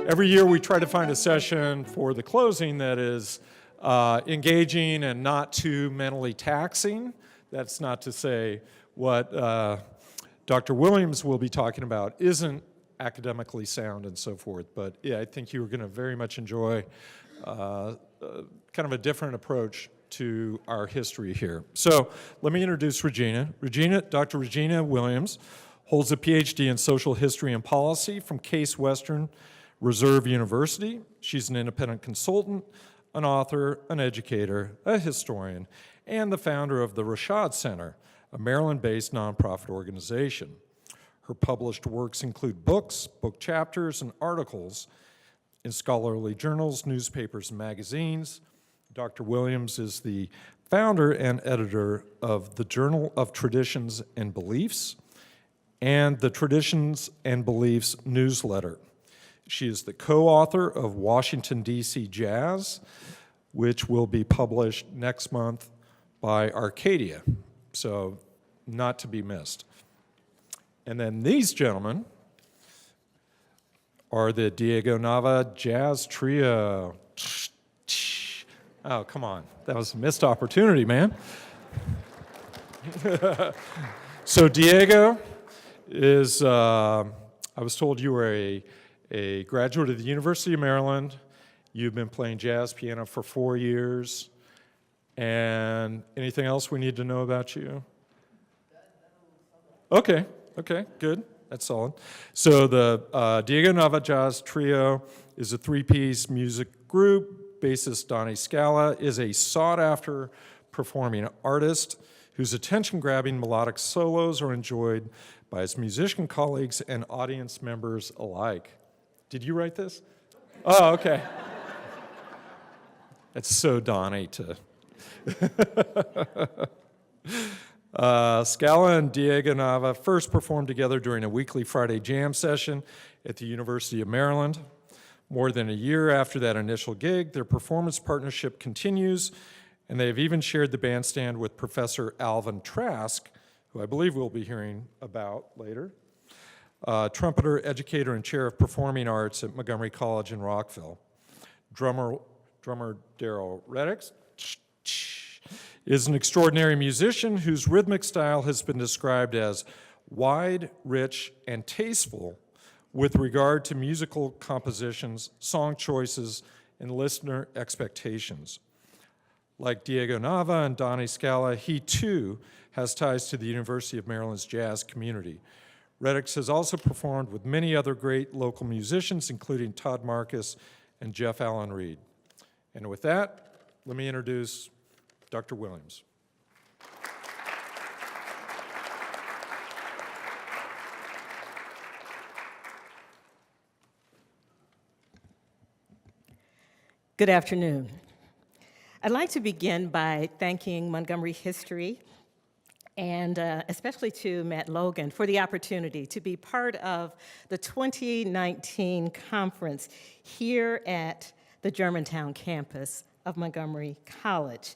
Every year we try to find a session for the closing that is engaging and not too mentally taxing. That's not to say what Dr. Williams will be talking about isn't academically sound and so forth, but yeah, I think you're going to very much enjoy kind of a different approach to our history here. So let me introduce Regennia. Dr. Regennia Williams holds a PhD in social history and policy from Case Western Reserve University. She's an independent consultant, an author, an educator, a historian, and the founder of the Rashad Center, a Maryland-based nonprofit organization. Her published works include books, book chapters, and articles in scholarly journals, newspapers, and magazines. Dr. Williams is the founder and editor of the Journal of Traditions and Beliefs and the Traditions and Beliefs newsletter. She is the co-author of Washington, D.C. Jazz, which will be published next month by Arcadia, so not to be missed. And then these gentlemen are the Diego Nava Jazz Trio. Oh, come on. That was a missed opportunity, man. So Diego is, I was told you were a graduate of the University of Maryland. You've been playing jazz piano for 4 years. And anything else we need to know about you? Okay, good. That's solid. So the Diego Nava Jazz Trio is a three-piece music group. Bassist Donnie Scala is a sought-after performing artist whose attention-grabbing melodic solos are enjoyed by his musician colleagues and audience members alike. Did you write this? Oh, okay. It's so Donnie to... Scala and Diego Nava first performed together during a weekly Friday jam session at the University of Maryland. More than a year after that initial gig, their performance partnership continues, and they have even shared the bandstand with Professor Alvin Trask, who I believe we'll be hearing about later, trumpeter, educator, and chair of performing arts at Montgomery College in Rockville. Drummer Daryl Reddix is an extraordinary musician whose rhythmic style has been described as wide, rich, and tasteful with regard to musical compositions, song choices, and listener expectations. Like Diego Nava and Donnie Scala, he too has ties to the University of Maryland's jazz community. Reddix has also performed with many other great local musicians, including Todd Marcus and Jeff Allen Reed. And with that, let me introduce Dr. Williams. Good afternoon. I'd like to begin by thanking Montgomery History and especially to Matt Logan for the opportunity to be part of the 2019 conference here at the Germantown campus of Montgomery College.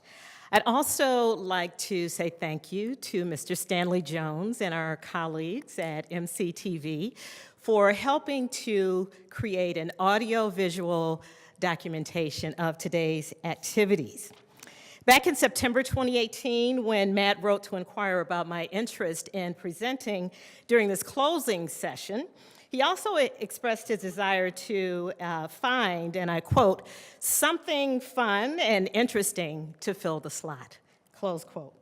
I'd also like to say thank you to Mr. Stanley Jones and our colleagues at MCTV for helping to create an audio-visual documentation of today's activities. Back in September 2018, when Matt wrote to inquire about my interest in presenting during this closing session, he also expressed his desire to find, and I quote, something fun and interesting to fill the slot, close quote.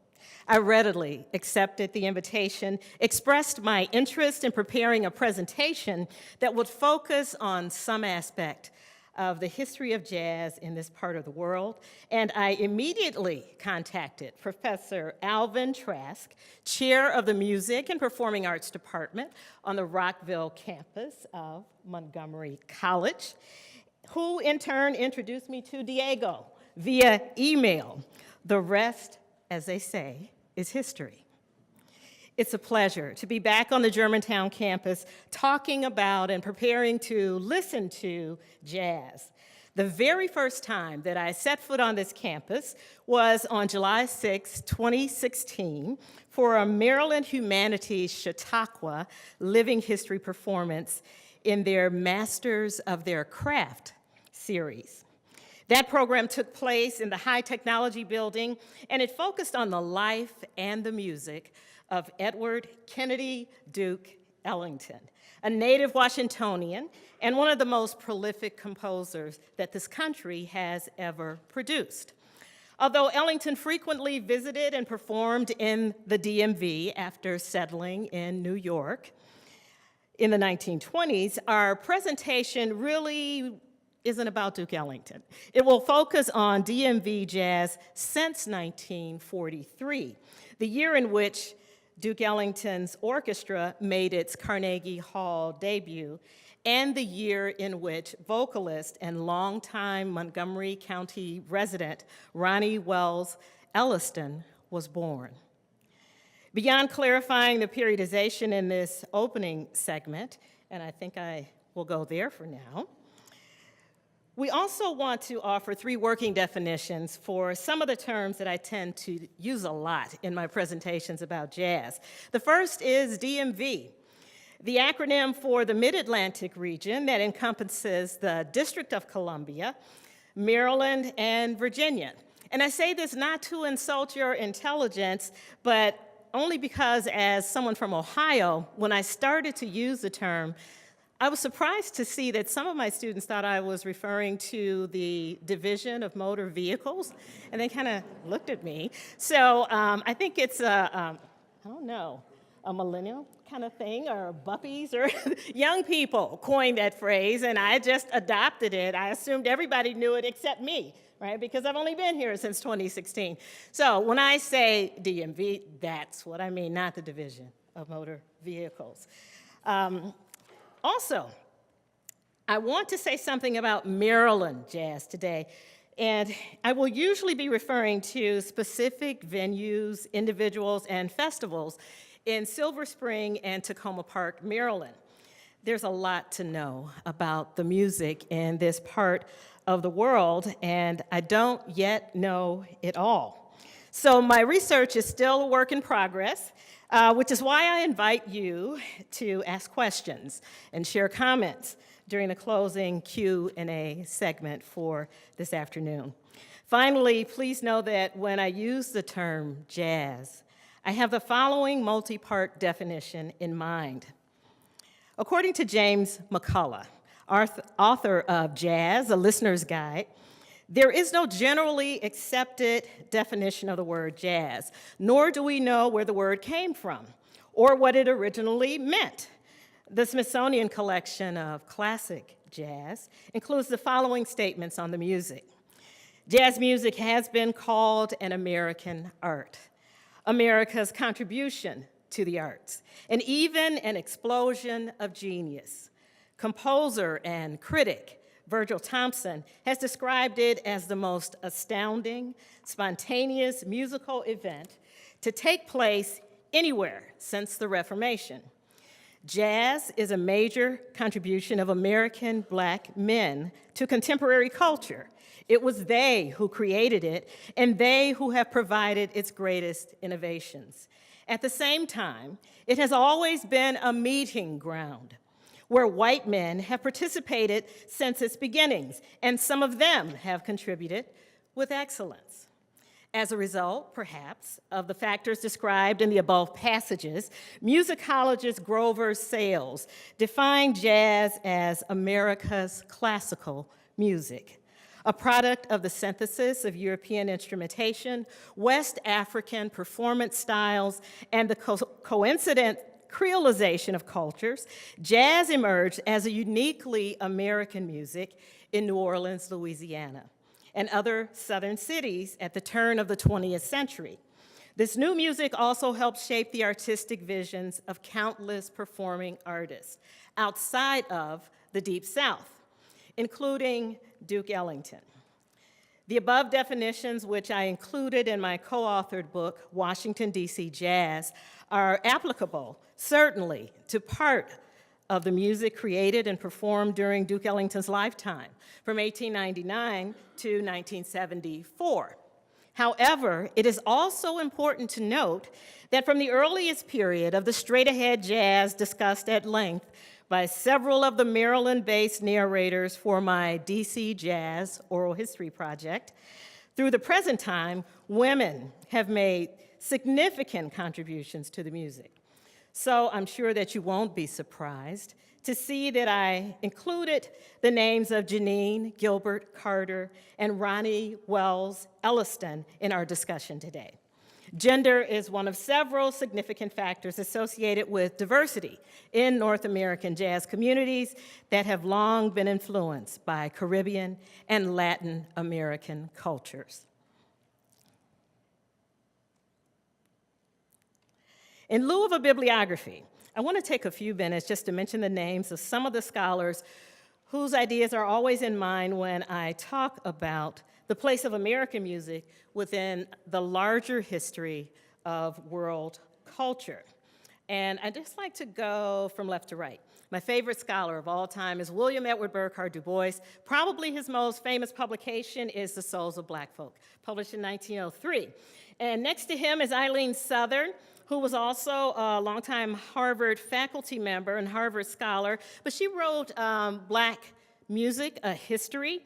I readily accepted the invitation, expressed my interest in preparing a presentation that would focus on some aspect of the history of jazz in this part of the world, and I immediately contacted Professor Alvin Trask, chair of the Music and Performing Arts Department on the Rockville campus of Montgomery College, who in turn introduced me to Diego via email. The rest, as they say, is history. It's a pleasure to be back on the Germantown campus talking about and preparing to listen to jazz. The very first time that I set foot on this campus was on July 6, 2016, for a Maryland Humanities Chautauqua Living History performance in their Masters of Their Craft series. That program took place in the High Technology Building, and it focused on the life and the music of Edward Kennedy Duke Ellington, a native Washingtonian and one of the most prolific composers that this country has ever produced. Although Ellington frequently visited and performed in the DMV after settling in New York in the 1920s, our presentation really isn't about Duke Ellington. It will focus on DMV jazz since 1943, the year in which Duke Ellington's orchestra made its Carnegie Hall debut, and the year in which vocalist and longtime Montgomery County resident Ronnie Wells Elliston was born. Beyond clarifying the periodization in this opening segment, and I think I will go there for now, we also want to offer 3 working definitions for some of the terms that I tend to use a lot in my presentations about jazz. The first is DMV, the acronym for the Mid-Atlantic region that encompasses the District of Columbia, Maryland, and Virginia. And I say this not to insult your intelligence, but only because as someone from Ohio, when I started to use the term, I was surprised to see that some of my students thought I was referring to the division of motor vehicles, and they kind of looked at me. So I think it's I don't know, a millennial kind of thing, or buppies, or young people coined that phrase, and I just adopted it. I assumed everybody knew it except me, right? Because I've only been here since 2016. So when I say DMV, that's what I mean, not the division of motor vehicles. Also, I want to say something about Maryland jazz today, and I will usually be referring to specific venues, individuals, and festivals in Silver Spring and Tacoma Park, Maryland. There's a lot to know about the music in this part of the world, and I don't yet know it all. So my research is still a work in progress, which is why I invite you to ask questions and share comments during the closing Q&A segment for this afternoon. Finally, please know that when I use the term jazz, I have the following multi-part definition in mind. According to James McCullough, author of Jazz, A Listener's Guide, there is no generally accepted definition of the word jazz, nor do we know where the word came from or what it originally meant. The Smithsonian Collection of Classic Jazz includes the following statements on the music. Jazz music has been called an American art, America's contribution to the arts, and even an explosion of genius. Composer and critic Virgil Thompson has described it as the most astounding, spontaneous musical event to take place anywhere since the Reformation. Jazz is a major contribution of American Black men to contemporary culture. It was they who created it, and they who have provided its greatest innovations. At the same time, it has always been a meeting ground where white men have participated since its beginnings, and some of them have contributed with excellence. As a result, perhaps, of the factors described in the above passages, musicologist Grover Sales defined jazz as America's classical music, a product of the synthesis of European instrumentation, West African performance styles, and the coincident creolization of cultures. Jazz emerged as a uniquely American music in New Orleans, Louisiana, and other southern cities at the turn of the 20th century. This new music also helped shape the artistic visions of countless performing artists outside of the Deep South, including Duke Ellington. The above definitions, which I included in my co-authored book, Washington, D.C. Jazz, are applicable, certainly, to part of the music created and performed during Duke Ellington's lifetime, from 1899 to 1974. However, it is also important to note that from the earliest period of the straight-ahead jazz discussed at length by several of the Maryland-based narrators for my DC Jazz Oral History Project, through the present time, women have made significant contributions to the music. So I'm sure that you won't be surprised to see that I included the names of Janine, Gilbert, Carter, and Ronnie Wells Elliston in our discussion today. Gender is one of several significant factors associated with diversity in North American jazz communities that have long been influenced by Caribbean and Latin American cultures. In lieu of a bibliography, I want to take a few minutes just to mention the names of some of the scholars whose ideas are always in mind when I talk about the place of American music within the larger history of world culture. And I'd just like to go from left to right. My favorite scholar of all time is William Edward Burghardt Du Bois. Probably his most famous publication is The Souls of Black Folk, published in 1903. And next to him is Eileen Southern, who was also a longtime Harvard faculty member and Harvard scholar, but she wrote Black Music, a History.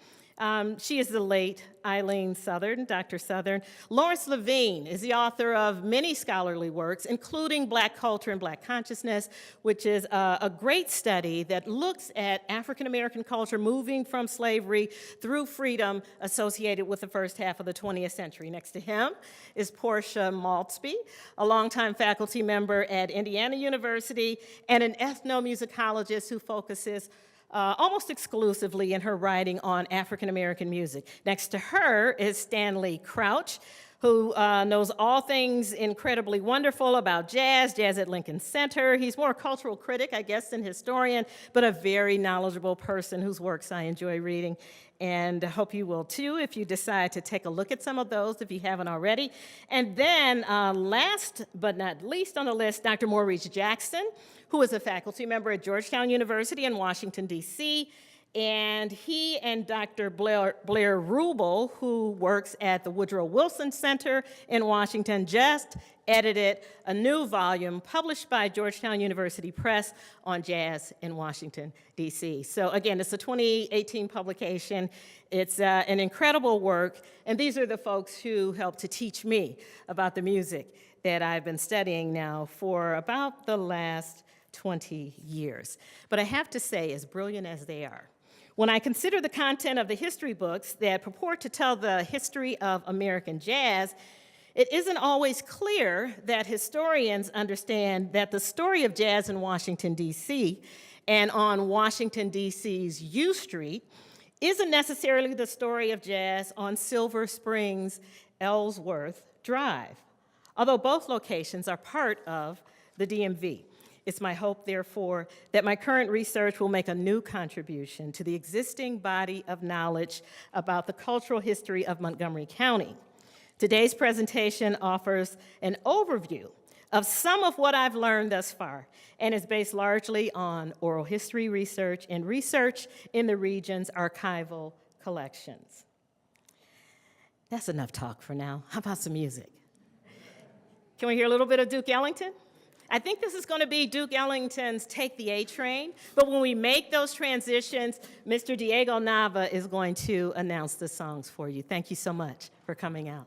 She is the late Eileen Southern, Dr. Southern. Lawrence Levine is the author of many scholarly works, including Black Culture and Black Consciousness, which is a great study that looks at African American culture moving from slavery through freedom associated with the first half of the 20th century. Next to him is Portia Maltsby, a longtime faculty member at Indiana University and an ethnomusicologist who focuses almost exclusively in her writing on African American music. Next to her is Stanley Crouch, who knows all things incredibly wonderful about jazz at Lincoln Center. He's more a cultural critic, I guess, than historian, but a very knowledgeable person whose works I enjoy reading. And I hope you will too if you decide to take a look at some of those if you haven't already. And then last but not least on the list, Dr. Maurice Jackson, who is a faculty member at Georgetown University in Washington, D.C., and he and Dr. Blair Rubel, who works at the Woodrow Wilson Center in Washington, just edited a new volume published by Georgetown University Press on jazz in Washington, D.C. So again, it's a 2018 publication. It's an incredible work, and these are the folks who helped to teach me about the music that I've been studying now for about the last 20 years. But I have to say, as brilliant as they are, when I consider the content of the history books that purport to tell the history of American jazz, it isn't always clear that historians understand that the story of jazz in Washington, D.C., and on Washington, D.C.'s U Street isn't necessarily the story of jazz on Silver Springs, Ellsworth Drive, although both locations are part of the DMV. It's my hope, therefore, that my current research will make a new contribution to the existing body of knowledge about the cultural history of Montgomery County. Today's presentation offers an overview of some of what I've learned thus far and is based largely on oral history research and research in the region's archival collections. That's enough talk for now. How about some music? Can we hear a little bit of Duke Ellington? I think this is going to be Duke Ellington's Take the A Train, but when we make those transitions, Mr. Diego Nava is going to announce the songs for you. Thank you so much for coming out.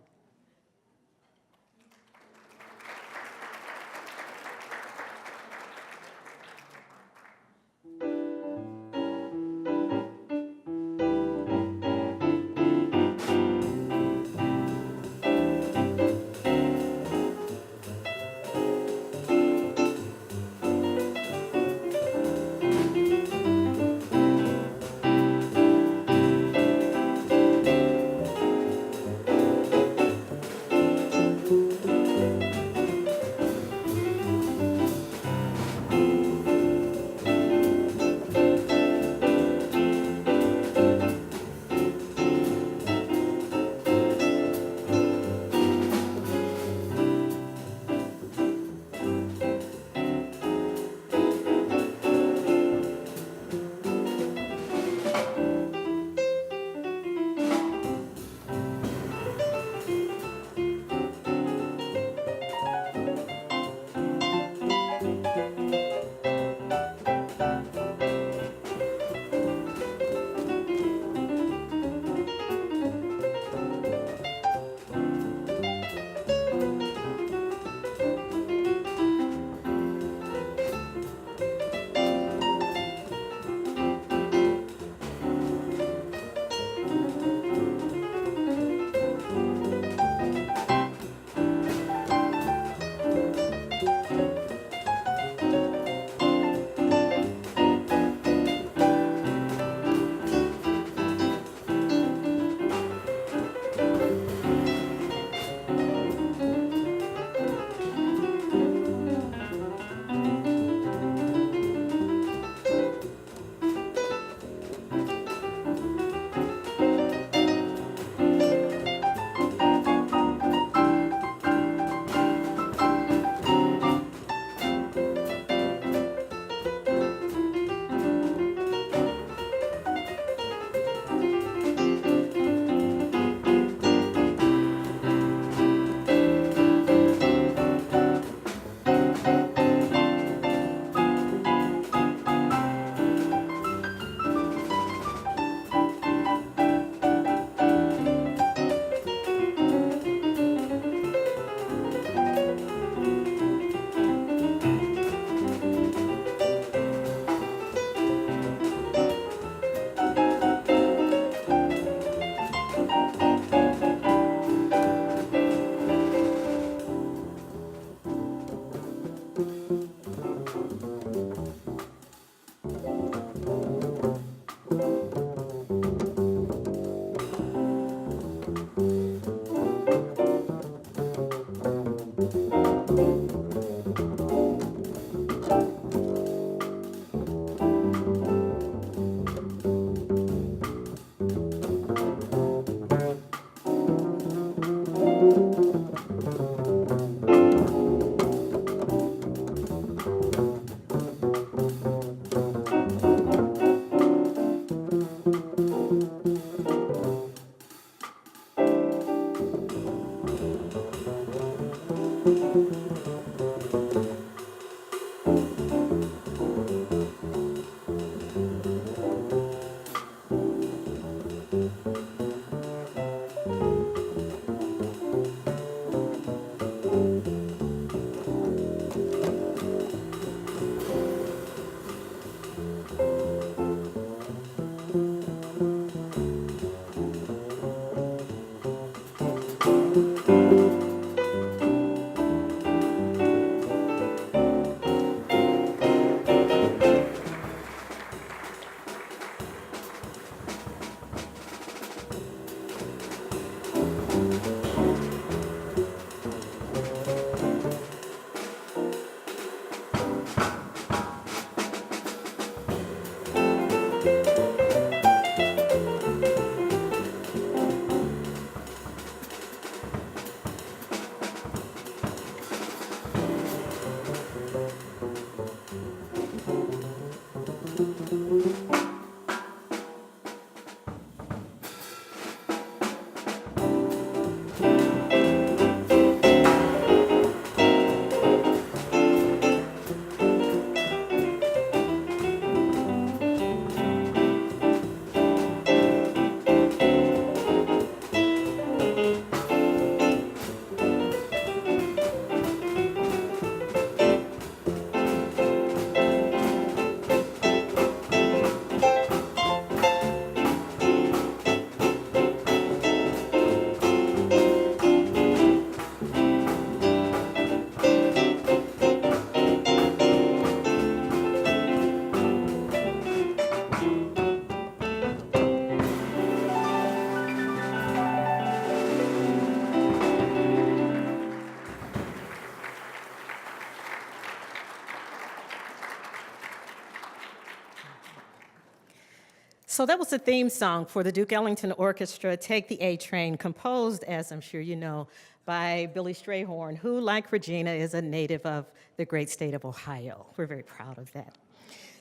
So that was the theme song for the Duke Ellington Orchestra, Take the A Train, composed, as I'm sure you know, by Billy Strayhorn, who, like Regina, is a native of the great state of Ohio. We're very proud of that.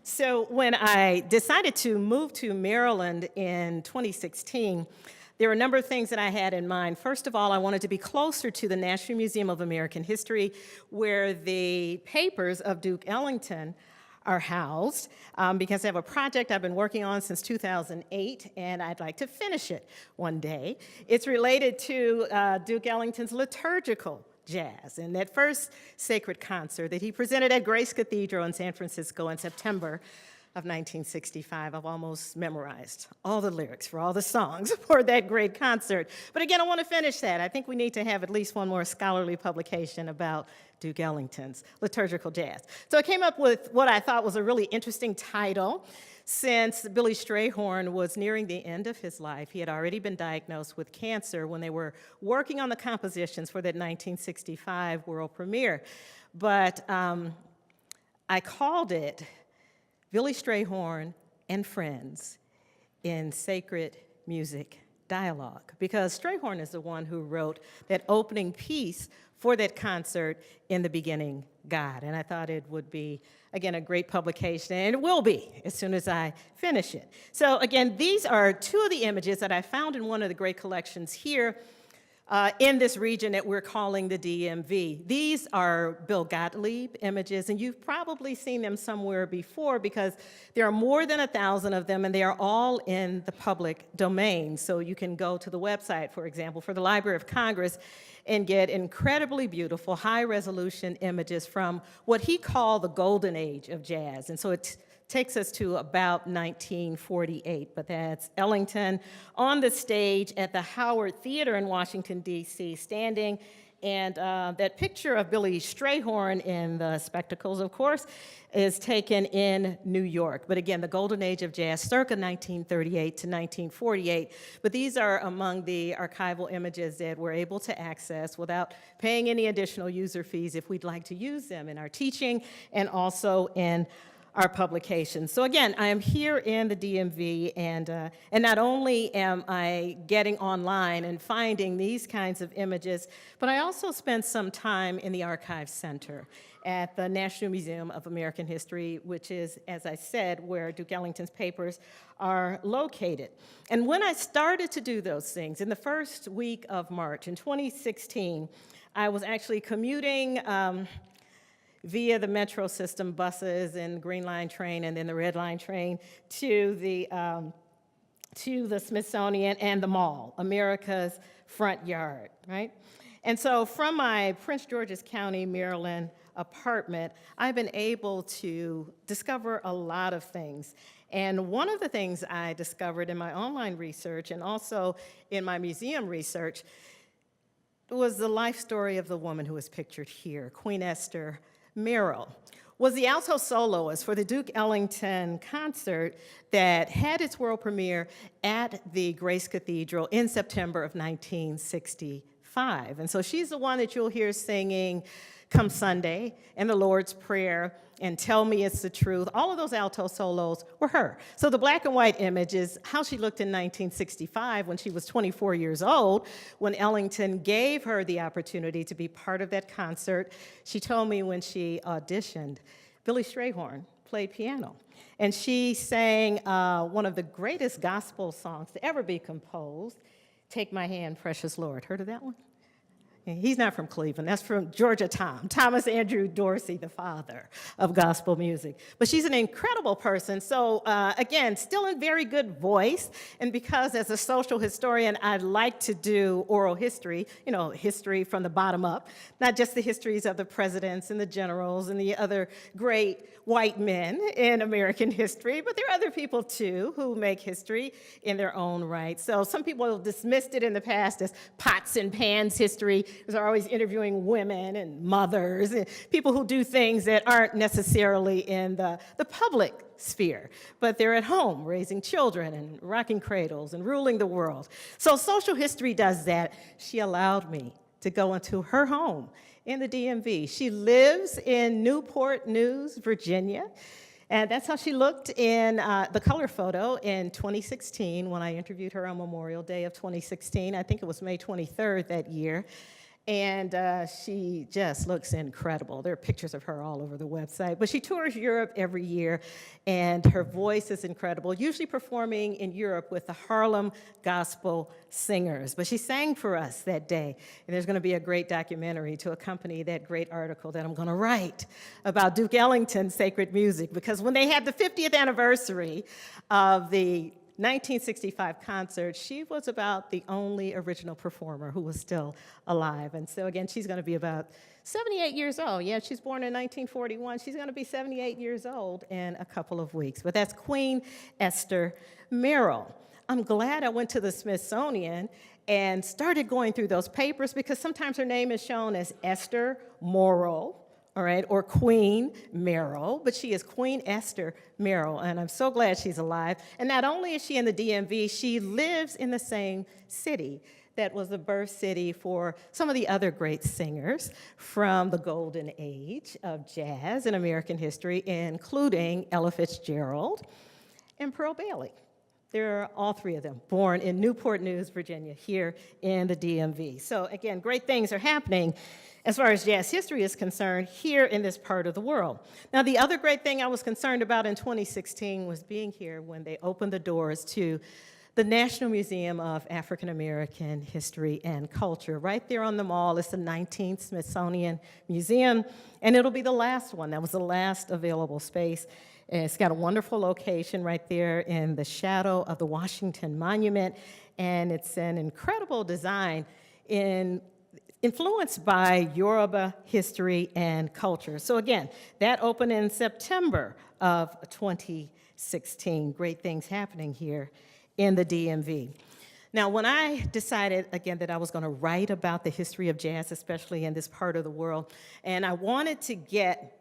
So when I decided to move to Maryland in 2016, there were a number of things that I had in mind. First of all, I wanted to be closer to the National Museum of American History, where the papers of Duke Ellington are housed, because I have a project I've been working on since 2008, and I'd like to finish it one day. It's related to Duke Ellington's liturgical jazz and that first sacred concert that he presented at Grace Cathedral in San Francisco in September of 1965. I've almost memorized all the lyrics for all the songs for that great concert. But again, I want to finish that. I think we need to have at least one more scholarly publication about Duke Ellington's liturgical jazz. So I came up with what I thought was a really interesting title. Since Billy Strayhorn was nearing the end of his life, he had already been diagnosed with cancer when they were working on the compositions for that 1965 world premiere. But I called it Billy Strayhorn and Friends in Sacred Music Dialogue, because Strayhorn is the one who wrote that opening piece for that concert, In the Beginning, God. And I thought it would be, again, a great publication, and it will be as soon as I finish it. So again, these are two of the images that I found in one of the great collections here in this region that we're calling the DMV. These are Bill Gottlieb images, and you've probably seen them somewhere before because there are more than 1,000 of them, and they are all in the public domain. So you can go to the website, for example, for the Library of Congress and get incredibly beautiful, high-resolution images from what he called the golden age of jazz. And so it takes us to about 1948, but that's Ellington on the stage at the Howard Theater in Washington, D.C., standing, and that picture of Billy Strayhorn in the spectacles, of course, is taken in New York. But again, the golden age of jazz, circa 1938 to 1948. But these are among the archival images that we're able to access without paying any additional user fees if we'd like to use them in our teaching and also in our publications. So again, I am here in the DMV, and not only am I getting online and finding these kinds of images, but I also spent some time in the Archives Center at the National Museum of American History, which is, as I said, where Duke Ellington's papers are located. And when I started to do those things, in the first week of March in 2016, I was actually commuting via the metro system, buses and Green Line train, and then the Red Line train to the Smithsonian and the mall, America's front yard, right? And so from my Prince George's County, Maryland apartment, I've been able to discover a lot of things. And one of the things I discovered in my online research and also in my museum research was the life story of the woman who is pictured here, Queen Esther. Mural was the alto soloist for the Duke Ellington concert that had its world premiere at the Grace Cathedral in September of 1965. And so she's the one that you'll hear singing Come Sunday and the Lord's Prayer and Tell Me It's the Truth. All of those alto solos were her. So the black and white image is how she looked in 1965 when she was 24 years old, when Ellington gave her the opportunity to be part of that concert. She told me when she auditioned, Billy Strayhorn played piano. And she sang one of the greatest gospel songs to ever be composed, Take My Hand, Precious Lord. Heard of that one? He's not from Cleveland. That's from Georgia Thomas Andrew Dorsey, the father of gospel music. But she's an incredible person. So again, still in very good voice. And because as a social historian, I like to do oral history, you know, history from the bottom up, not just the histories of the presidents and the generals and the other great white men in American history, but there are other people too who make history in their own right. So some people have dismissed it in the past as pots and pans history, because they're always interviewing women and mothers and people who do things that aren't necessarily in the public sphere, but they're at home raising children and rocking cradles and ruling the world. So social history does that. She allowed me to go into her home in the DMV. She lives in Newport News, Virginia, And that's how she looked in the color photo in 2016 when I interviewed her on Memorial Day of 2016. I think it was May 23rd that year. And she just looks incredible. There are pictures of her all over the website. But she tours Europe every year, and her voice is incredible, usually performing in Europe with the Harlem Gospel Singers. But she sang for us that day, and there's going to be a great documentary to accompany that great article that I'm going to write about Duke Ellington's sacred music, because when they had the 50th anniversary of the 1965 concert, she was about the only original performer who was still alive. And so again, she's going to be about 78 years old. Yeah, she's born in 1941. She's going to be 78 years old in a couple of weeks. But that's Queen Esther Mural. I'm glad I went to the Smithsonian and started going through those papers, because sometimes her name is shown as Esther Mural, all right, or Queen Mural, but she is Queen Esther Mural, and I'm so glad she's alive. And not only is she in the DMV, she lives in the same city that was the birth city for some of the other great singers from the golden age of jazz in American history, including Ella Fitzgerald and Pearl Bailey. There are all three of them born in Newport News, Virginia, here in the DMV. So again, great things are happening as far as jazz history is concerned here in this part of the world. Now, the other great thing I was concerned about in 2016 was being here when they opened the doors to the National Museum of African American History and Culture. Right there on the mall is the 19th Smithsonian Museum, and it'll be the last one. That was the last available space. And it's got a wonderful location right there in the shadow of the Washington Monument, and it's an incredible design influenced by Yoruba history and culture. So again, that opened in September of 2016. Great things happening here in the DMV. Now, when I decided, again, that I was going to write about the history of jazz, especially in this part of the world, and I wanted to get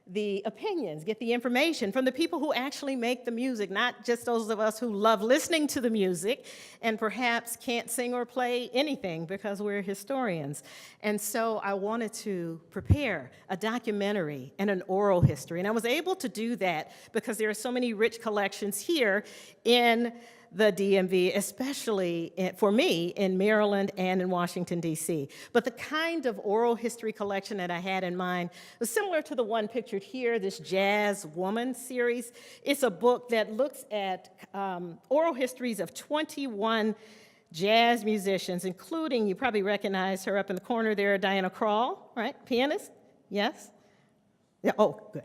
the opinions, get the information from the people who actually make the music, not just those of us who love listening to the music and perhaps can't sing or play anything because we're historians. And so I wanted to prepare a documentary and an oral history. And I was able to do that because there are so many rich collections here in the DMV, especially for me in Maryland and in Washington, D.C. But the kind of oral history collection that I had in mind was similar to the one pictured here, this Jazz Woman series. It's a book that looks at oral histories of 21 jazz musicians, including, you probably recognize her up in the corner there, Diana Krall, right? Pianist? Yes? Yeah, oh, good.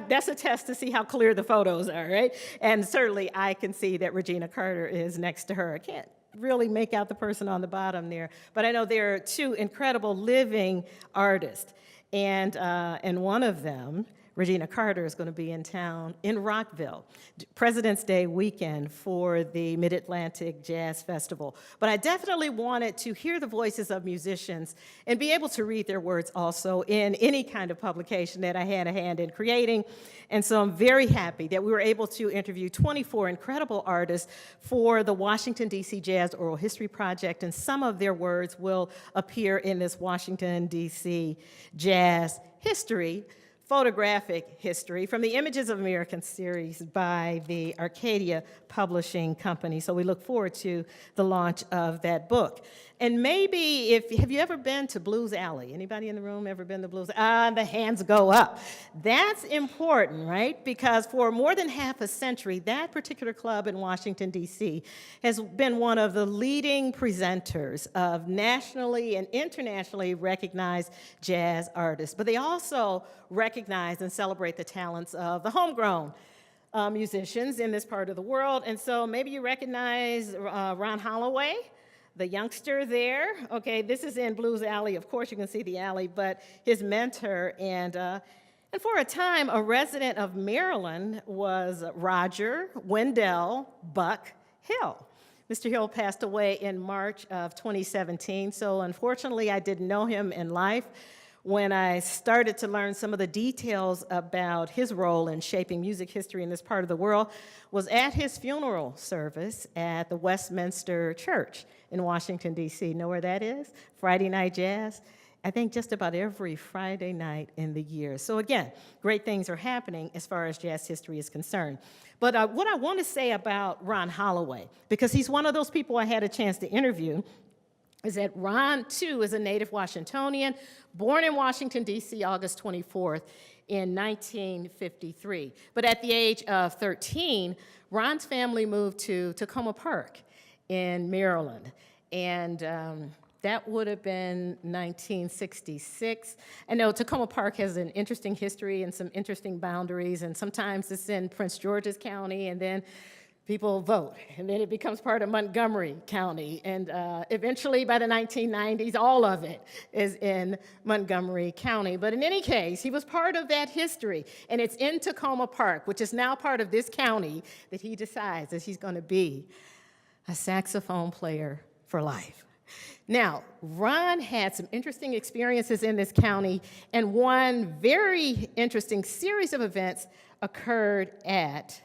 That's a test to see how clear the photos are, right? And certainly I can see that Regina Carter is next to her. I can't really make out the person on the bottom there, but I know there are two incredible living artists. And one of them, Regina Carter, is going to be in town in Rockville, President's Day weekend for the Mid-Atlantic Jazz Festival. But I definitely wanted to hear the voices of musicians and be able to read their words also in any kind of publication that I had a hand in creating. And so I'm very happy that we were able to interview 24 incredible artists for the Washington, D.C. Jazz Oral History Project, and some of their words will appear in this Washington, D.C. Jazz History Photographic History from the Images of American series by the Arcadia Publishing Company. So we look forward to the launch of that book. And maybe have you ever been to Blues Alley? Anybody in the room ever been to Blues? The hands go up. That's important, right? Because for more than half a century, that particular club in Washington, D.C. has been one of the leading presenters of nationally and internationally recognized jazz artists. But they also recognize and celebrate the talents of the homegrown musicians in this part of the world. And so maybe you recognize Ron Holloway, the youngster there. Okay, this is in Blues Alley. Of course, you can see the alley, but his mentor and for a time, a resident of Maryland was Roger Wendell Buck Hill. Mr. Hill passed away in March of 2017, so unfortunately, I didn't know him in life. When I started to learn some of the details about his role in shaping music history in this part of the world was at his funeral service at the Westminster Church in Washington, D.C. Know where that is? Friday Night Jazz. I think, just about every Friday night in the year. So again, great things are happening as far as jazz history is concerned. But what I want to say about Ron Holloway, because he's one of those people I had a chance to interview, is that Ron, too, is a native Washingtonian, born in Washington, D.C., August 24th in 1953. But at the age of 13, Ron's family moved to Tacoma Park in Maryland. And that would have been 1966. I know Tacoma Park has an interesting history and some interesting boundaries, and sometimes it's in Prince George's County, and then people vote, and then it becomes part of Montgomery County, and eventually by the 1990s, all of it is in Montgomery County. But in any case, he was part of that history, and it's in Tacoma Park, which is now part of this county, that he decides that he's going to be a saxophone player for life. Now, Ron had some interesting experiences in this county, and one very interesting series of events occurred at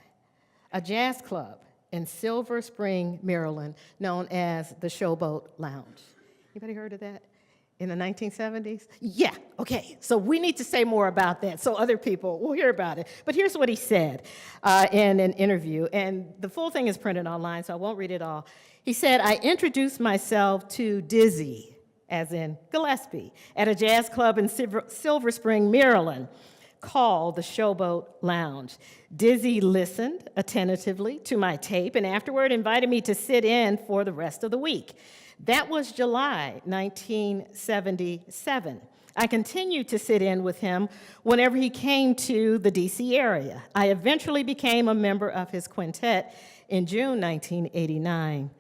a jazz club in Silver Spring, Maryland, known as the Showboat Lounge. Anybody heard of that in the 1970s? Yeah, okay, so we need to say more about that so other people will hear about it. But here's what he said in an interview, and the full thing is printed online, so I won't read it all. He said, "I introduced myself to Dizzy, as in Gillespie, at a jazz club in Silver Spring, Maryland, called the Showboat Lounge. Dizzy listened attentively to my tape and afterward invited me to sit in for the rest of the week. That was July 1977. I continued to sit in with him whenever he came to the DC area. I eventually became a member of his quintet in June 1989,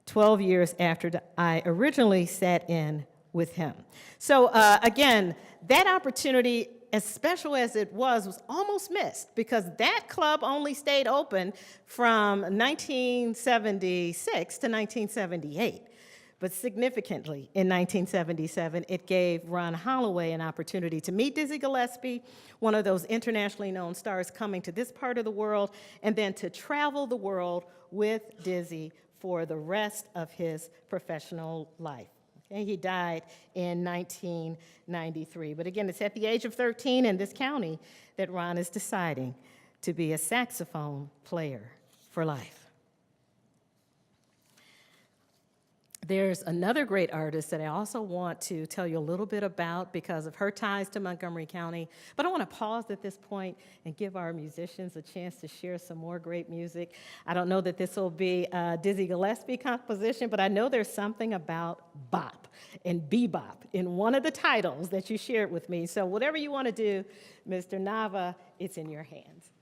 12 years after I originally sat in with him." So again, that opportunity, as special as it was almost missed, because that club only stayed open from 1976 to 1978. But significantly, in 1977, it gave Ron Holloway an opportunity to meet Dizzy Gillespie, one of those internationally known stars coming to this part of the world, and then to travel the world with Dizzy for the rest of his professional life. Okay, he died in 1993. But again, it's at the age of 13 in this county that Ron is deciding to be a saxophone player for life. There's another great artist that I also want to tell you a little bit about because of her ties to Montgomery County. But I want to pause at this point and give our musicians a chance to share some more great music. I don't know that this will be a Dizzy Gillespie composition, but I know there's something about bop and bebop in one of the titles that you shared with me. So whatever you want to do, Mr. Nava, it's in your hands.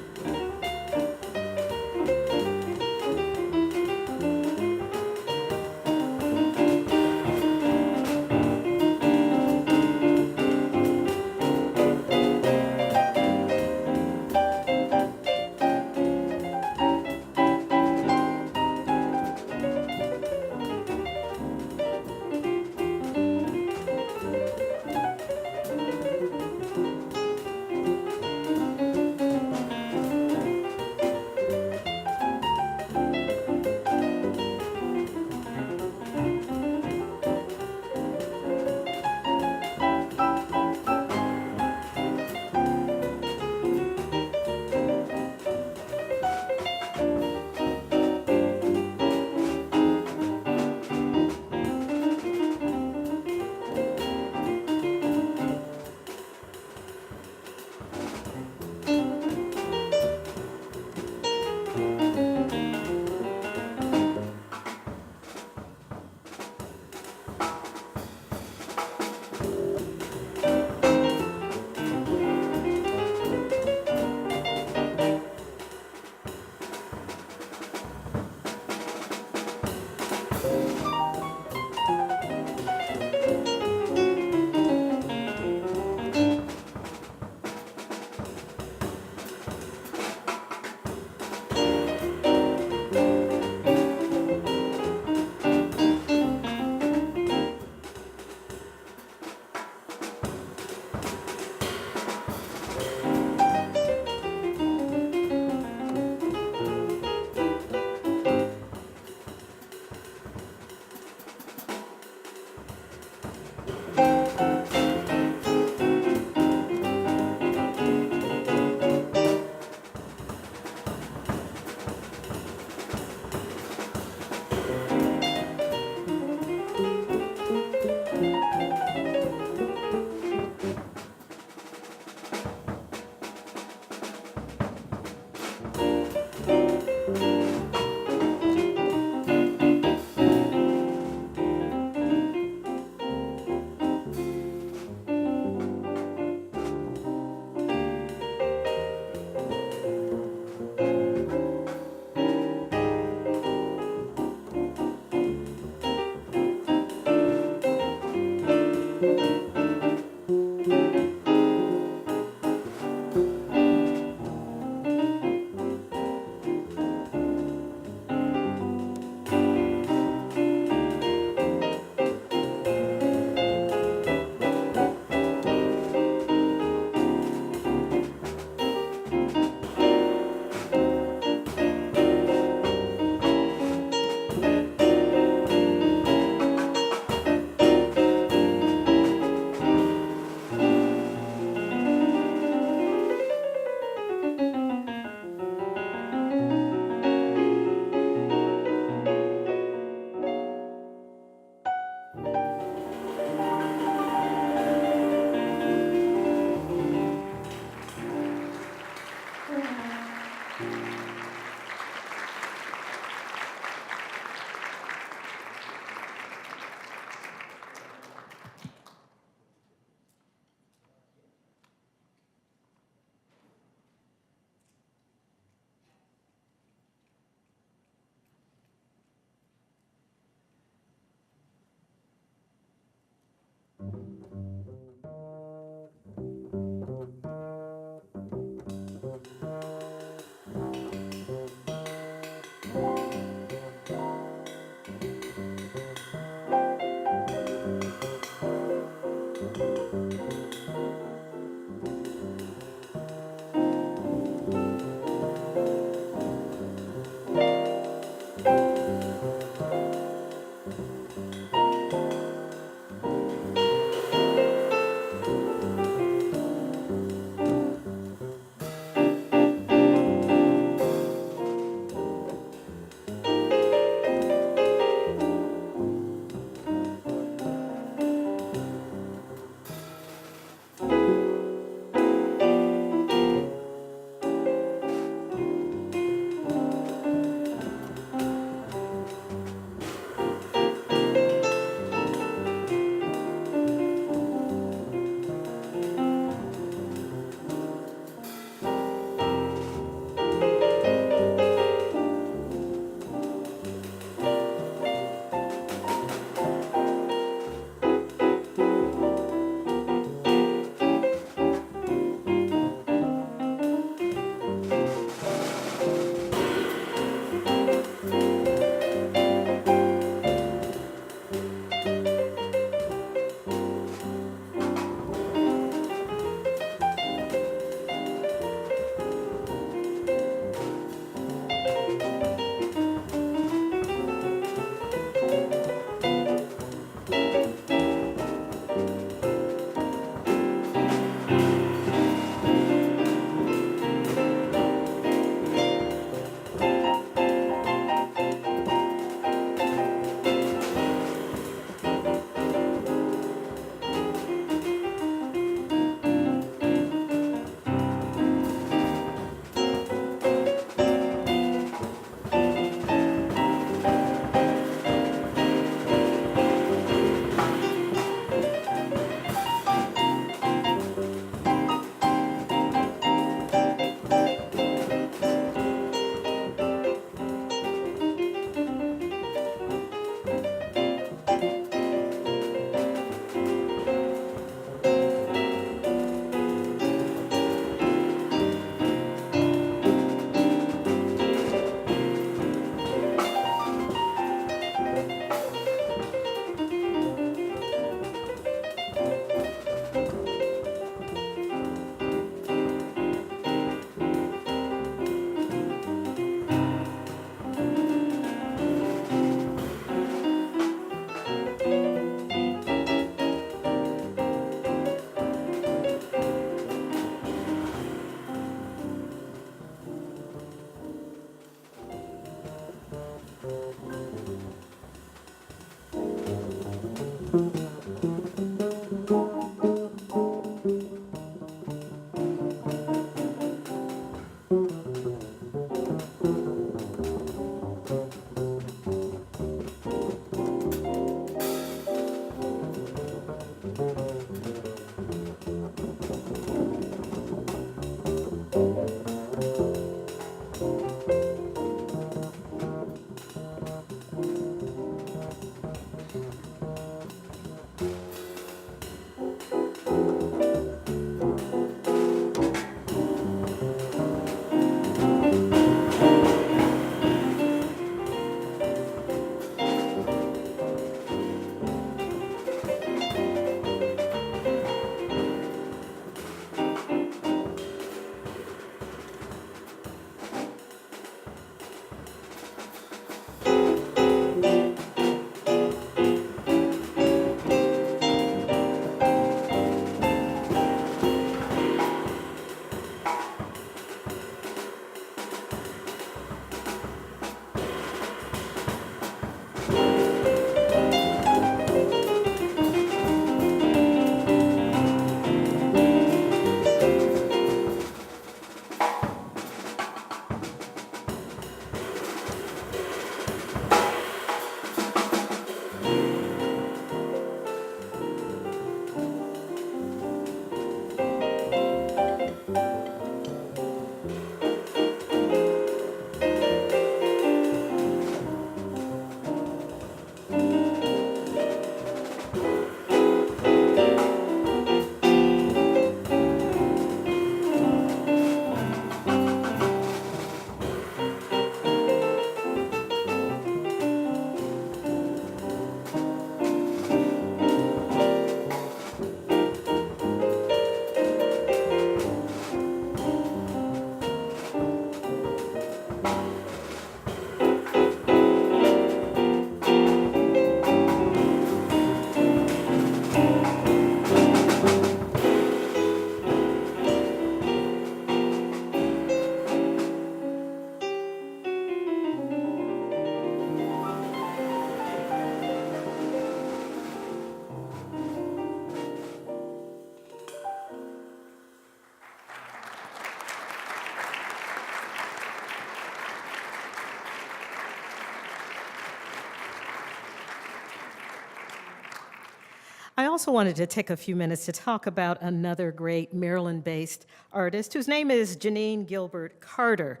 I also wanted to take a few minutes to talk about another great Maryland-based artist whose name is Janine Gilbert Carter.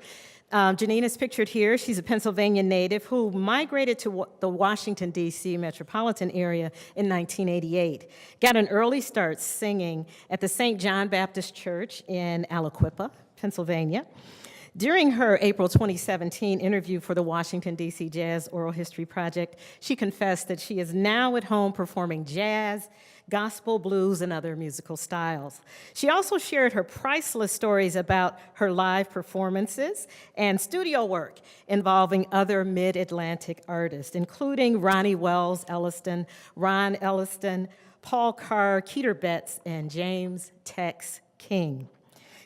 Janine is pictured here. She's a Pennsylvania native who migrated to the Washington, D.C. metropolitan area in 1988. Got an early start singing at the St. John Baptist Church in Aliquippa, Pennsylvania. During her April 2017 interview for the Washington, D.C. Jazz Oral History Project, she confessed that she is now at home performing jazz, gospel, blues, and other musical styles. She also shared her priceless stories about her live performances and studio work involving other mid-Atlantic artists, including Ronnie Wells Elliston, Ron Elliston, Paul Carr, Keeter Betts, and James Tex King.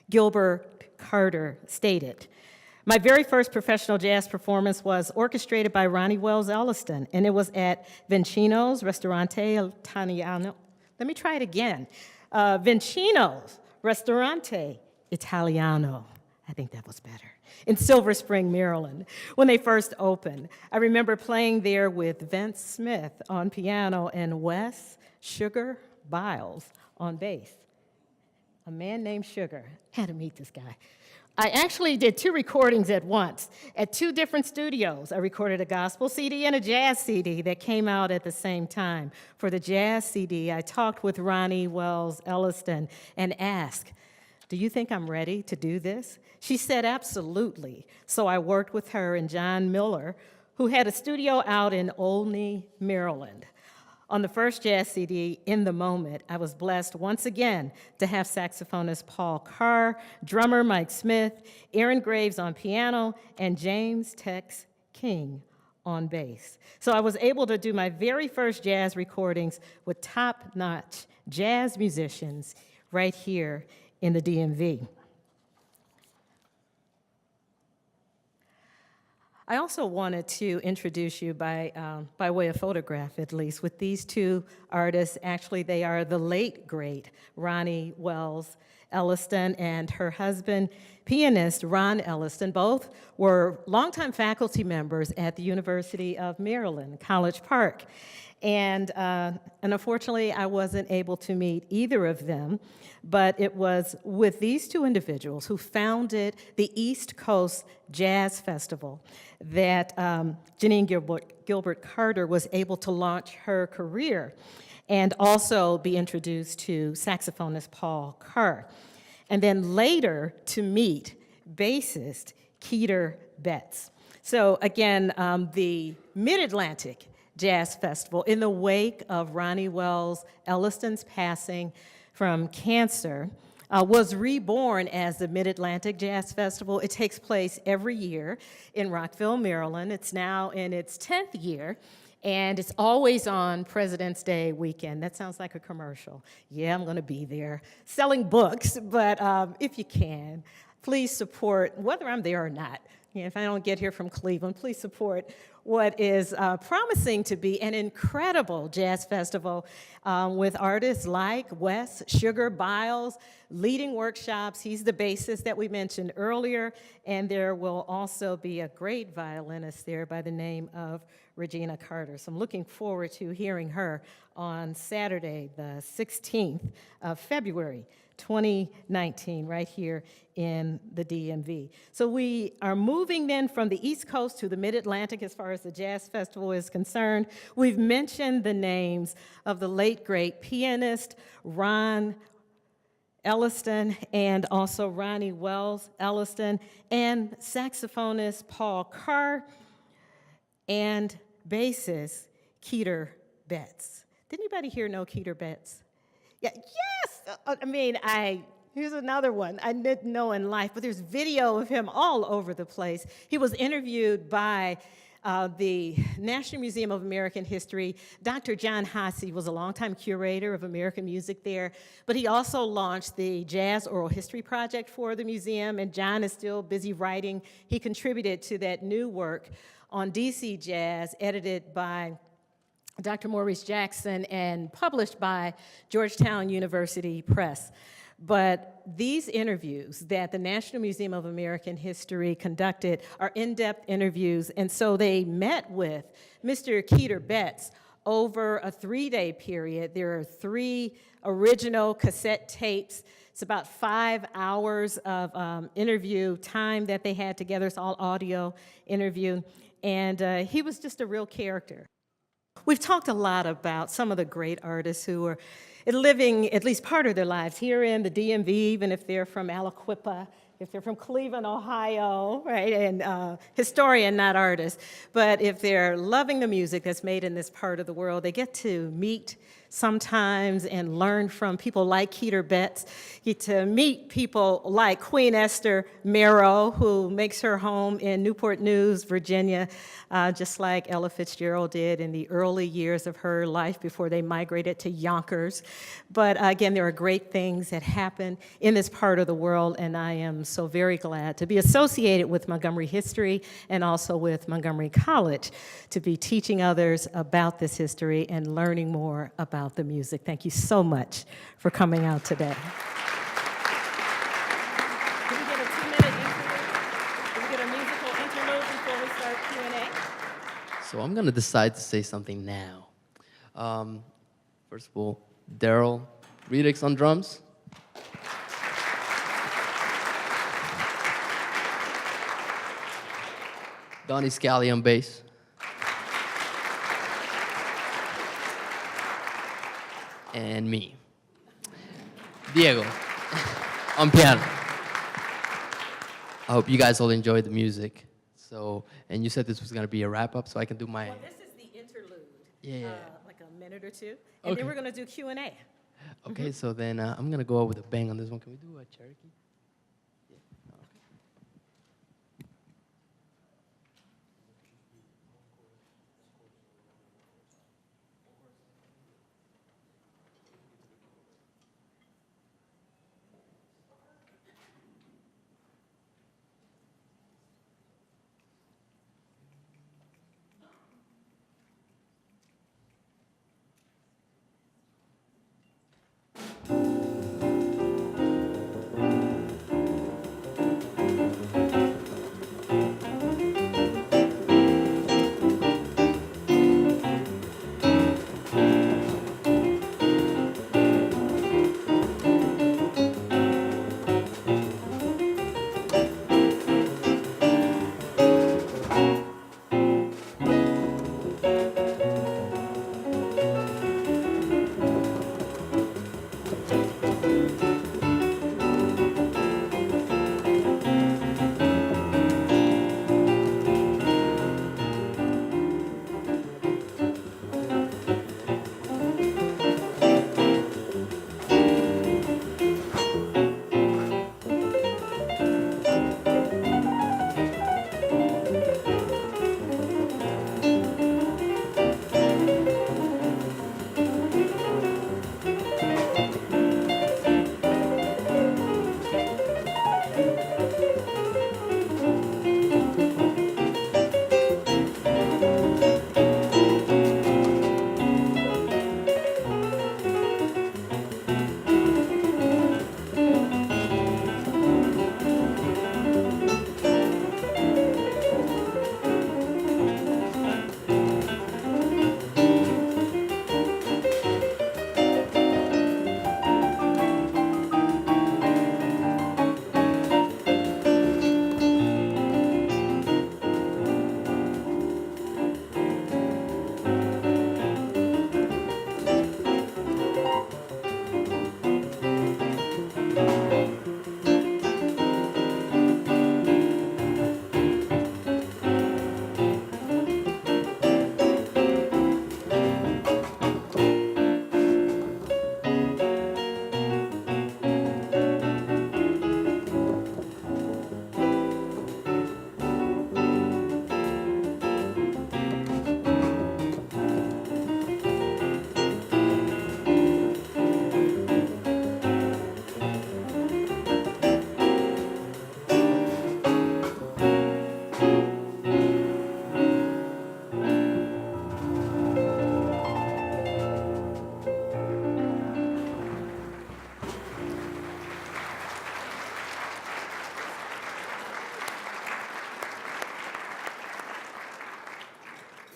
Gilbert Carter stated, "My very first professional jazz performance was orchestrated by Ronnie Wells Elliston, and it was at Vincino's Ristorante Italiano." Let me try it again. Vincino's Ristorante Italiano. I think that was better. In Silver Spring, Maryland, when they first opened. I remember playing there with Vince Smith on piano and Wes Sugar Biles on bass. A man named Sugar. Had to meet this guy. I actually did 2 recordings at once at 2 different studios. I recorded a gospel CD and a jazz CD that came out at the same time. For the jazz CD, I talked with Ronnie Wells Elliston and asked, "Do you think I'm ready to do this?" She said, "Absolutely." So I worked with her and John Miller, who had a studio out in Olney, Maryland. On the first jazz CD, In the Moment, I was blessed once again to have saxophonist Paul Carr, drummer Mike Smith, Aaron Graves on piano, and James Tex King on bass. So I was able to do my very first jazz recordings with top-notch jazz musicians right here in the DMV. I also wanted to introduce you by way of photograph, at least, with these 2 artists. Actually, they are the late, great Ronnie Wells Elliston and her husband, pianist Ron Elliston. Both were longtime faculty members at the University of Maryland, College Park. And unfortunately, I wasn't able to meet either of them, but it was with these 2 individuals who founded the East Coast Jazz Festival that Janine Gilbert Carter was able to launch her career and also be introduced to saxophonist Paul Carr, and then later to meet bassist Keeter Betts. So again, the Mid-Atlantic Jazz Festival, in the wake of Ronnie Wells Elliston's passing from cancer, was reborn as the Mid-Atlantic Jazz Festival. It takes place every year in Rockville, Maryland. It's now in its 10th year, and it's always on President's Day weekend. That sounds like a commercial. Yeah, I'm gonna be there selling books, but if you can, please support, whether I'm there or not. If I don't get here from Cleveland, please support what is promising to be an incredible jazz festival with artists like Wes Sugar Biles leading workshops. He's the bassist that we mentioned earlier, and there will also be a great violinist there by the name of Regennia Carter. So I'm looking forward to hearing her on Saturday, the 16th of February, 2019, right here in the DMV. So we are moving then from the East Coast to the Mid-Atlantic as far as the Jazz Festival is concerned. We've mentioned the names of the late, great pianist Ron Elliston and also Ronnie Wells Elliston and saxophonist Paul Carr and bassist Keeter Betts. Did anybody here know Keeter Betts? Yeah, yes! I mean, here's another one I didn't know in life, but there's video of him all over the place. He was interviewed by the National Museum of American History. Dr. John Hasse was a longtime curator of American music there, but he also launched the Jazz Oral History Project for the museum, and John is still busy writing. He contributed to that new work on DC Jazz, edited by Dr. Maurice Jackson and published by Georgetown University Press. But these interviews that the National Museum of American History conducted are in-depth interviews, and so they met with Mr. Keeter Betts over a 3-day period. There are 3 original cassette tapes. It's about 5 hours of interview time that they had together. It's all audio interview. And he was just a real character. We've talked a lot about some of the great artists who are living at least part of their lives here in the DMV, even if they're from Aliquippa, if they're from Cleveland, Ohio, right? And historian, not artist. But if they're loving the music that's made in this part of the world, they get to meet sometimes and learn from people like Keter Betts. Get to meet people like Queen Esther Mural, who makes her home in Newport News, Virginia, just like Ella Fitzgerald did in the early years of her life before they migrated to Yonkers. But again, there are great things that happen in this part of the world, and I am so very glad to be associated with Montgomery History and also with Montgomery College to be teaching others about this history and learning more about the music. Thank you so much for coming out today. Can we get a 2-minute interlude? Can we get a musical interlude before we start Q&A? So I'm going to decide to say something now. First of all, Daryl Redix on drums. Donnie Scally on bass. And me, Diego, on piano. I hope you guys all enjoyed the music. So, and you said this was gonna be a wrap up, so I can do my. Well, this is the interlude. Yeah. Like a minute or two, and then we're gonna do Q&A. Okay, so then I'm gonna go out with a bang on this one. Can we do a Cherokee? Yeah. Okay.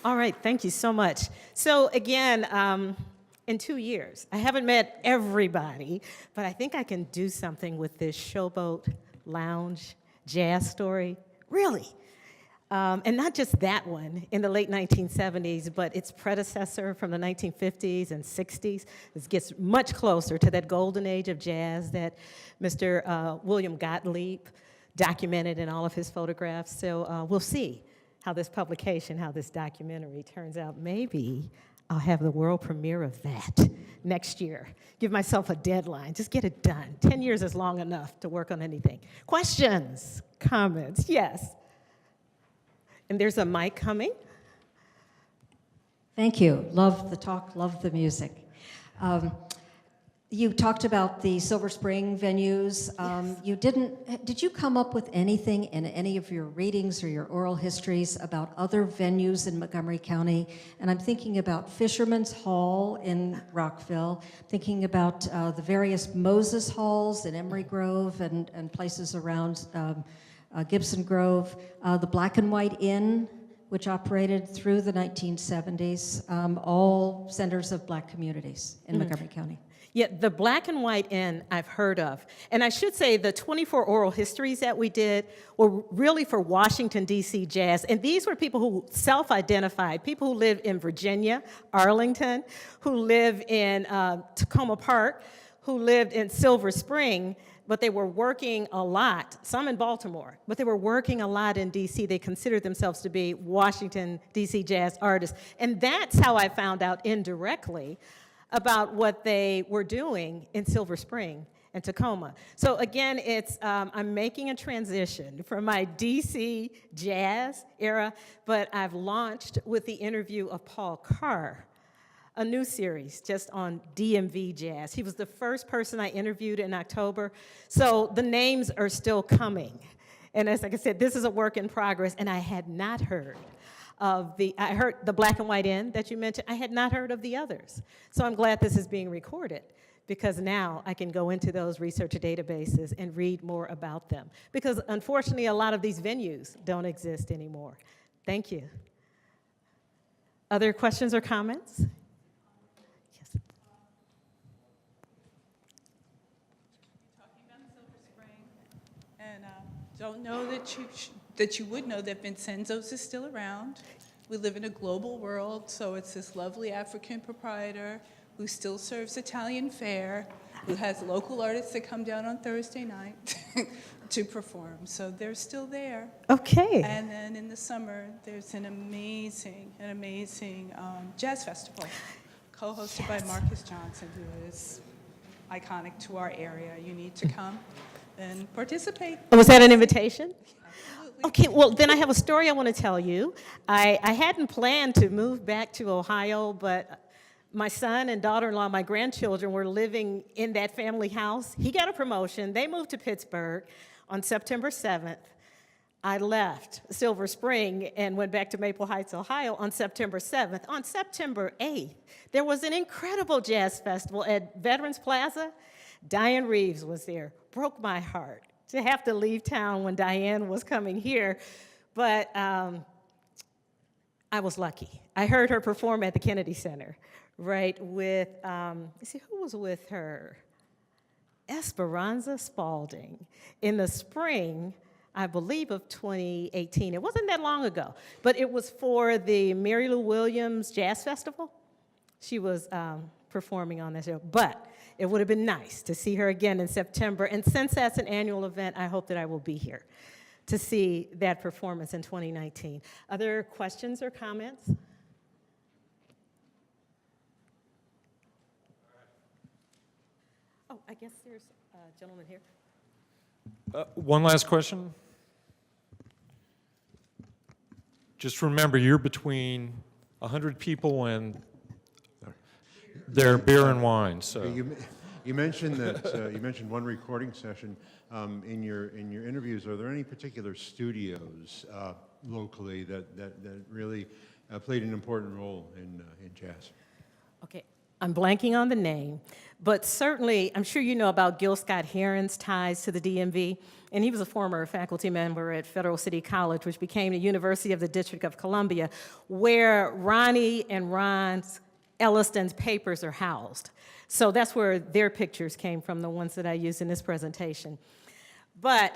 All right, thank you so much. So again, in 2 years, I haven't met everybody, but I think I can do something with this Showboat Lounge jazz story. Really. And not just that one in the late 1970s, but its predecessor from the 1950s and 60s. This gets much closer to that golden age of jazz that Mr. William Gottlieb documented in all of his photographs. So we'll see how this publication, how this documentary turns out. Maybe I'll have the world premiere of that next year. Give myself a deadline. Just get it done. 10 years is long enough to work on anything. Questions? Comments? Yes. And there's a mic coming. Thank you. Love the talk, love the music. You talked about the Silver Spring venues. Yes. Did you come up with anything in any of your readings or your oral histories about other venues in Montgomery County? And I'm thinking about Fisherman's Hall in Rockville, thinking about the various Moses Halls in Emery Grove and places around Gibson Grove, the Black and White Inn, which operated through the 1970s, all centers of Black communities in Montgomery County. Yeah, the Black and White Inn I've heard of. And I should say the 24 oral histories that we did were really for Washington, D.C. jazz. And these were people who self-identified, people who live in Virginia, Arlington, who live in Tacoma Park, who lived in Silver Spring, but they were working a lot, some in Baltimore, but they were working a lot in D.C. They considered themselves to be Washington, D.C. jazz artists. And that's how I found out indirectly about what they were doing in Silver Spring and Tacoma. So again, it's I'm making a transition from my DC jazz era, but I've launched with the interview of Paul Carr, a new series just on DMV jazz. He was the first person I interviewed in October, so the names are still coming. And as like I said, this is a work in progress, and I had not heard of I heard the Black and White Inn that you mentioned. I had not heard of the others. So I'm glad this is being recorded, because now I can go into those research databases and read more about them. Because unfortunately, a lot of these venues don't exist anymore. Thank you. Other questions or comments? Yes. Talking about Silver Spring, and don't know that you would know that Vincenzo's is still around. We live in a global world, so it's this lovely African proprietor who still serves Italian fare, who has local artists that come down on Thursday night to perform. So they're still there. Okay. And then in the summer, there's an amazing jazz festival co-hosted by Marcus Johnson, who is iconic to our area. You need to come and participate. Was that an invitation? Absolutely. Okay, well, then I have a story I want to tell you. I hadn't planned to move back to Ohio, but my son and daughter-in-law, my grandchildren, were living in that family house. He got a promotion. They moved to Pittsburgh on September 7th. I left Silver Spring and went back to Maple Heights, Ohio on September 7th. On September 8th, there was an incredible jazz festival at Veterans Plaza. Diane Reeves was there. Broke my heart to have to leave town when Diane was coming here, but I was lucky. I heard her perform at the Kennedy Center, right, with, let's see, who was with her? Esperanza Spalding in the spring, I believe, of 2018. It wasn't that long ago, but it was for the Regennia Williams Jazz Festival. She was performing on that show, but it would have been nice to see her again in September. And since that's an annual event, I hope that I will be here to see that performance in 2019. Other questions or comments? Oh, I guess there's a gentleman here. One last question. Just remember, you're between 100 people and their beer and wine. So you mentioned that you mentioned one recording session in your interviews. Are there any particular studios locally that really played an important role in jazz? Okay, I'm blanking on the name, but certainly, I'm sure you know about Gil Scott-Heron's ties to the DMV, and he was a former faculty member at Federal City College, which became the University of the District of Columbia, where Ronnie and Ron's Elliston's papers are housed. So that's where their pictures came from, the ones that I used in this presentation. But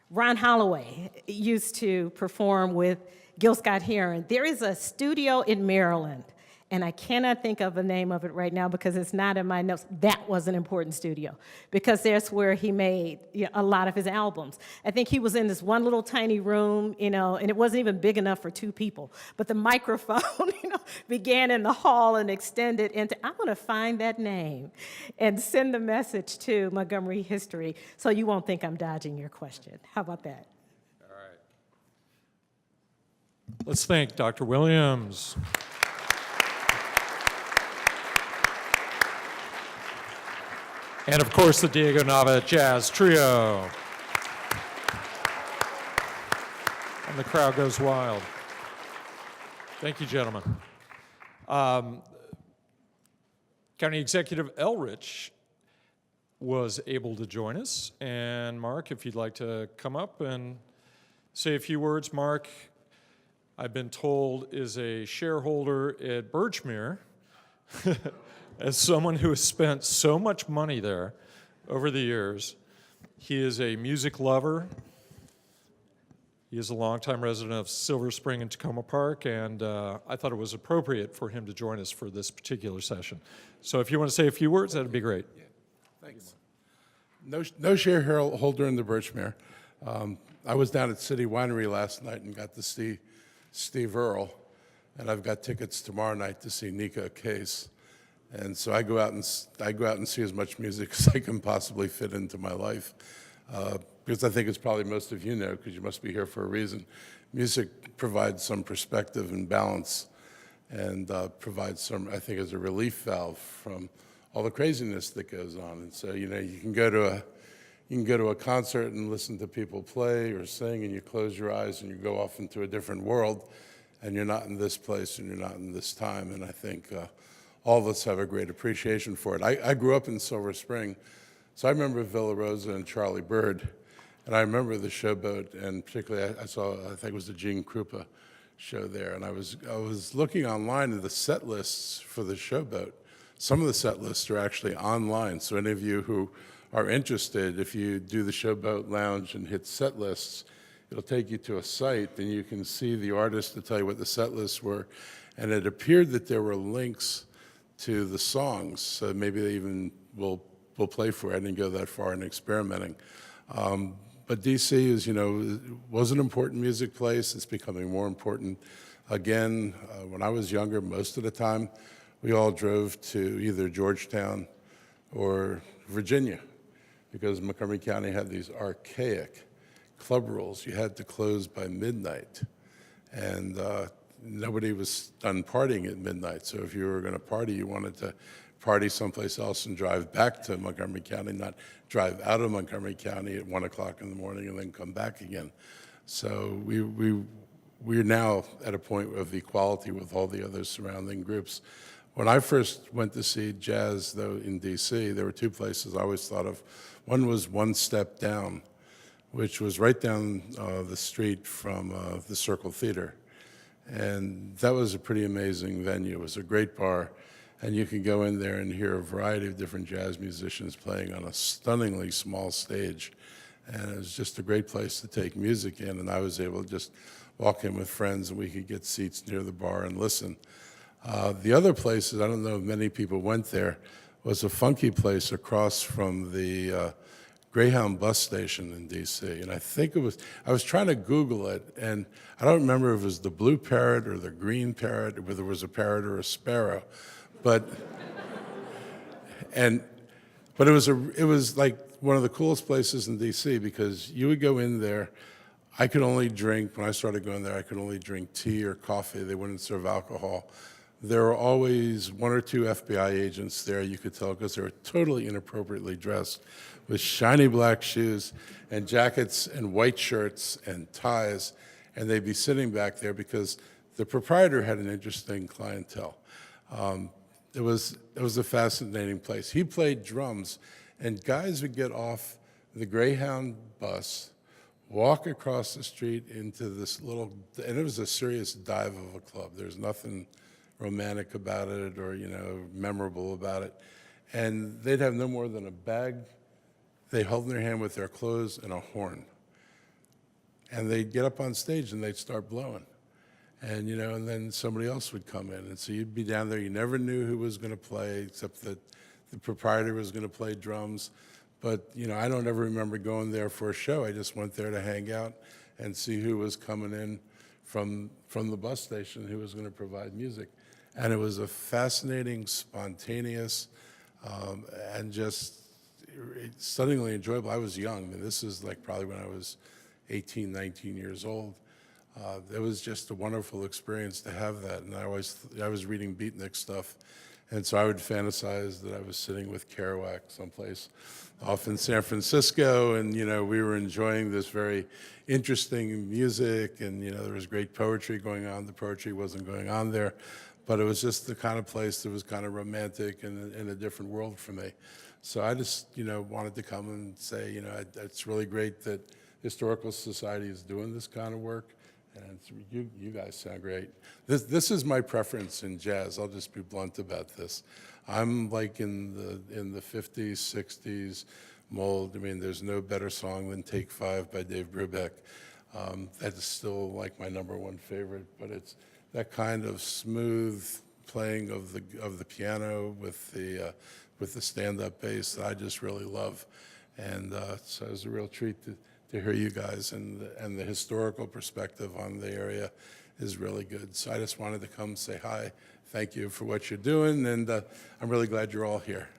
Ron Holloway used to perform with Gil Scott-Heron. There is a studio in Maryland, and I cannot think of the name of it right now because it's not in my notes. That was an important studio because that's where he made a lot of his albums. I think he was in this one little tiny room, and it wasn't even big enough for 2 people. But the microphone, began in the hall and extended into, I'm gonna find that name and send the message to Montgomery History so you won't think I'm dodging your question. How about that? All right. Let's thank Dr. Williams. And of course, the Diego Nava Jazz Trio. And the crowd goes wild. Thank you, gentlemen. County Executive Elrich was able to join us. And Mark, if you'd like to come up and say a few words. Mark, I've been told, is a shareholder at Birchmere. As someone who has spent so much money there over the years, he is a music lover. He is a longtime resident of Silver Spring and Tacoma Park, and I thought it was appropriate for him to join us for this particular session. So if you want to say a few words, that'd be great. Yeah, thanks. No shareholder in the Birchmere. I was down at City Winery last night and got to see Steve Earle, and I've got tickets tomorrow night to see Nika Case. And so I go out and see as much music as I can possibly fit into my life, because I think it's probably most of you know, because you must be here for a reason. Music provides some perspective and balance, and provides some, I think, as a relief valve from all the craziness that goes on. And so, you can go to a concert and listen to people play or sing, and you close your eyes and you go off into a different world, and you're not in this place and you're not in this time. And I think all of us have a great appreciation for it. I grew up in Silver Spring, so I remember Villa Rosa and Charlie Bird, and I remember the Showboat, and particularly I think it was the Gene Krupa show there, and I was looking online at the set lists for the Showboat. Some of the set lists are actually online, so any of you who are interested, if you do the Showboat Lounge and hit set lists, it'll take you to a site, and you can see the artists to tell you what the set lists were, and it appeared that there were links to the songs, so maybe they even will play for it. I didn't go that far in experimenting. But DC was an important music place. It's becoming more important. Again, when I was younger, most of the time, we all drove to either Georgetown or Virginia, because Montgomery County had these archaic club rules. You had to close by midnight, and nobody was done partying at midnight. So if you were going to party, you wanted to party someplace else and drive back to Montgomery County, not drive out of Montgomery County at 1 o'clock in the morning and then come back again. So we're now at a point of equality with all the other surrounding groups. When I first went to see jazz, though, in DC, there were 2 places I always thought of. One was One Step Down, which was right down the street from the Circle Theater. And that was a pretty amazing venue. It was a great bar, and you could go in there and hear a variety of different jazz musicians playing on a stunningly small stage. And it was just a great place to take music in, and I was able to just walk in with friends, and we could get seats near the bar and listen. The other places, I don't know if many people went there, was a funky place across from the Greyhound bus station in DC, and I was trying to Google it, and I don't remember if it was the blue parrot or the green parrot, or whether it was a parrot or a sparrow, but it was like one of the coolest places in DC, because you would go in there. I could only drink, when I started going there, I could only drink tea or coffee. They wouldn't serve alcohol. There were always 1 or 2 FBI agents there, you could tell, because they were totally inappropriately dressed, with shiny black shoes and jackets and white shirts and ties, and they'd be sitting back there because the proprietor had an interesting clientele. it was a fascinating place. He played drums, and guys would get off the Greyhound bus, walk across the street into this little, and it was a serious dive of a club. There's nothing romantic about it or, memorable about it. And they'd have no more than a bag they held in their hand with their clothes and a horn. And they'd get up on stage and they'd start blowing. And, and then somebody else would come in. And so you'd be down there, you never knew who was going to play, except that the proprietor was going to play drums. But, I don't ever remember going there for a show. I just went there to hang out and see who was coming in from the bus station, who was going to provide music. And it was a fascinating, spontaneous, and just stunningly enjoyable. I was young. I mean, this is like probably when I was 18, 19 years old. It was just a wonderful experience to have that. And I was reading beatnik stuff. And so I would fantasize that I was sitting with Kerouac someplace off in San Francisco, and we were enjoying this very interesting music, and there was great poetry going on. The poetry wasn't going on there, but it was just the kind of place that was kind of romantic and in a different world for me. So I just wanted to come and say it's really great that Historical Society is doing this kind of work. And you guys sound great. This is my preference in jazz. I'll just be blunt about this. I'm like in the 50s, 60s mold. I mean, there's no better song than Take 5 by Dave Brubeck. That is still like my #1 favorite. But it's that kind of smooth playing of the piano with the stand-up bass that I just really love. And so it was a real treat to hear you guys, and the historical perspective on the area is really good. So I just wanted to come say hi, thank you for what you're doing, and I'm really glad you're all here.